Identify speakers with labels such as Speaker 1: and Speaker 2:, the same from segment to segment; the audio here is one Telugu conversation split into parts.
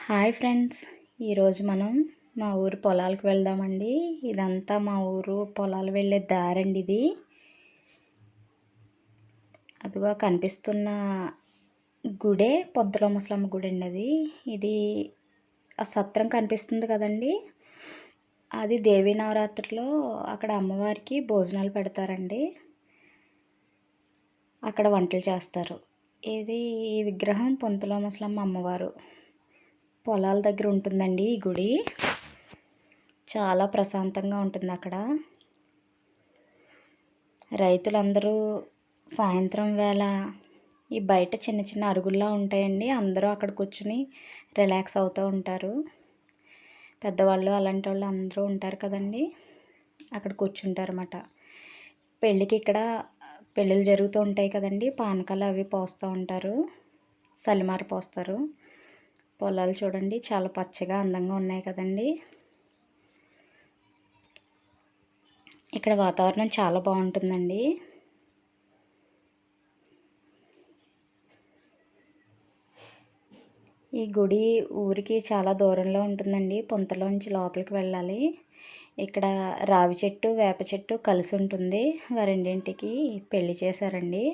Speaker 1: హాయ్ ఫ్రెండ్స్, ఈరోజు మనం మా ఊరు పొలాలకు వెళ్దామండి. ఇదంతా మా ఊరు పొలాలు వెళ్ళే దారండి. ఇది అదిగో కనిపిస్తున్న గుడే పొద్దుల ముసలమ్మ గుడి అండి. ఇది ఆ సత్రం కనిపిస్తుంది కదండి, అది దేవీ నవరాత్రిలో అక్కడ అమ్మవారికి భోజనాలు పెడతారండి. అక్కడ వంటలు చేస్తారు. ఈ విగ్రహం పొంతుల ముసలమ్మ అమ్మవారు పొలాల దగ్గర ఉంటుందండి. ఈ గుడి చాలా ప్రశాంతంగా ఉంటుంది. అక్కడ రైతులందరూ సాయంత్రం వేళ ఈ బయట చిన్న చిన్న అరుగుల్లా ఉంటాయండి, అందరూ అక్కడ కూర్చుని రిలాక్స్ అవుతూ ఉంటారు. పెద్దవాళ్ళు అలాంటి వాళ్ళు అందరూ ఉంటారు కదండి, అక్కడ కూర్చుంటారు అన్నమాట. పెళ్ళికి ఇక్కడ పెళ్ళిళ్ళు జరుగుతూ ఉంటాయి కదండి, పానకాలు అవి పోస్తూ ఉంటారు, సలిమార పోస్తారు. పొలాలు చూడండి చాలా పచ్చగా అందంగా ఉన్నాయి కదండి. ఇక్కడ వాతావరణం చాలా బాగుంటుందండి. ఈ గుడి ఊరికి చాలా దూరంలో ఉంటుందండి, పొంతలోంచి లోపలికి వెళ్ళాలి. ఇక్కడ రావి చెట్టు వేప చెట్టు కలిసి ఉంటుంది. రెండింటికి పెళ్లి చేశారండి.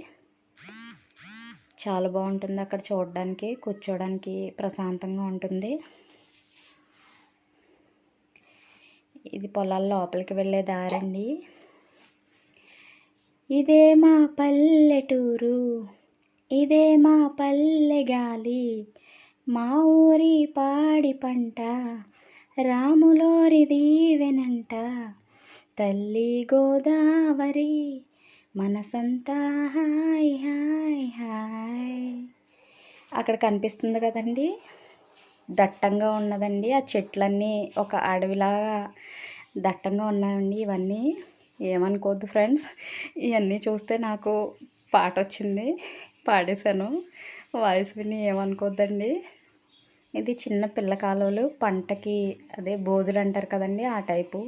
Speaker 1: చాలా బాగుంటుంది అక్కడ చూడడానికి, కూర్చోడానికి ప్రశాంతంగా ఉంటుంది. ఇది పొలాల లోపలికి వెళ్ళే దారండి. ఇదే మా పల్లెటూరు, ఇదే మా పల్లె గాలి, మా ఊరి పాడి పంట, రాములోరి దీవెనంట, తల్లి గోదావరి మనసంతా హాయ్ హాయ్ హాయ్. అక్కడ కనిపిస్తుంది కదండి, దట్టంగా ఉన్నదండి. ఆ చెట్లన్నీ ఒక అడవిలాగా దట్టంగా ఉన్నాయండి. ఇవన్నీ ఏమనుకోవద్దు ఫ్రెండ్స్, ఇవన్నీ చూస్తే నాకు పాట వచ్చింది, పాడేశాను. వాయిస్ విని ఏమనుకోవద్దండి. ఇది చిన్న పిల్ల కాలువలు, పంటకి అదే బోధులు అంటారు కదండి, ఆ టైపు.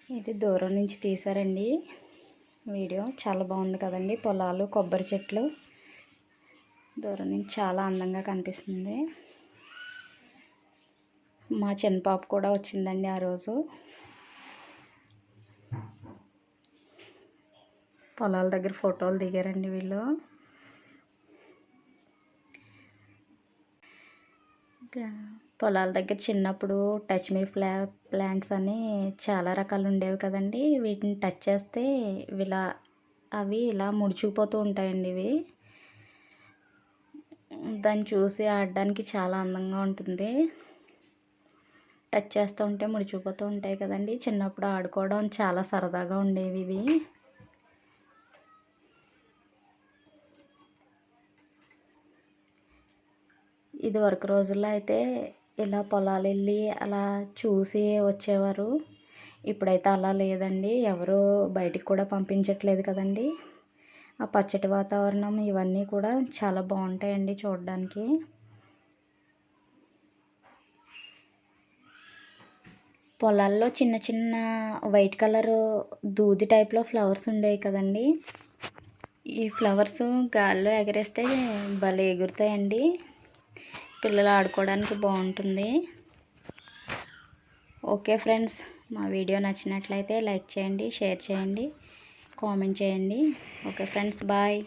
Speaker 1: ఇది దూరం నుంచి తీశారండి వీడియో, చాలా బాగుంది కదండి. పొలాలు, కొబ్బరి చెట్లు దూరం నుంచి చాలా అందంగా కనిపిస్తుంది. మా చిన్న పాప కూడా వచ్చిందండి ఆ రోజు. పొలాల దగ్గర ఫోటోలు దిగారండి వీళ్ళు. పొలాల దగ్గర చిన్నప్పుడు టచ్ మీ ప్లాంట్స్ అని చాలా రకాలు ఉండేవి కదండి. వీటిని టచ్ చేస్తే అవి ఇలా ముడుచుకుపోతూ ఉంటాయండి. ఇవి దాన్ని చూసి ఆడడానికి చాలా అందంగా ఉంటుంది. టచ్ చేస్తూ ఉంటే ముడిచిపోతూ ఉంటాయి కదండి. చిన్నప్పుడు ఆడుకోవడం చాలా సరదాగా ఉండేవి ఇవి. ఇది వరకు రోజుల్లో అయితే ఇలా పొలాలు వెళ్ళి అలా చూసి వచ్చేవారు. ఇప్పుడైతే అలా లేదండి, ఎవరు బయటికి కూడా పంపించట్లేదు కదండి. ఆ పచ్చటి వాతావరణం ఇవన్నీ కూడా చాలా బాగుంటాయండి చూడడానికి. పొలాల్లో చిన్న చిన్న వైట్ కలర్ దూది టైప్లో ఫ్లవర్స్ ఉండేవి కదండి. ఈ ఫ్లవర్స్ గాల్లో ఎగరేస్తే భలే ఎగురుతాయండి, పిల్లలు ఆడుకోవడానికి బాగుంటుంది. ఓకే ఫ్రెండ్స్, మా వీడియో నచ్చినట్లయితే లైక్ చేయండి, షేర్ చేయండి, కామెంట్ చేయండి. Okay friends, bye.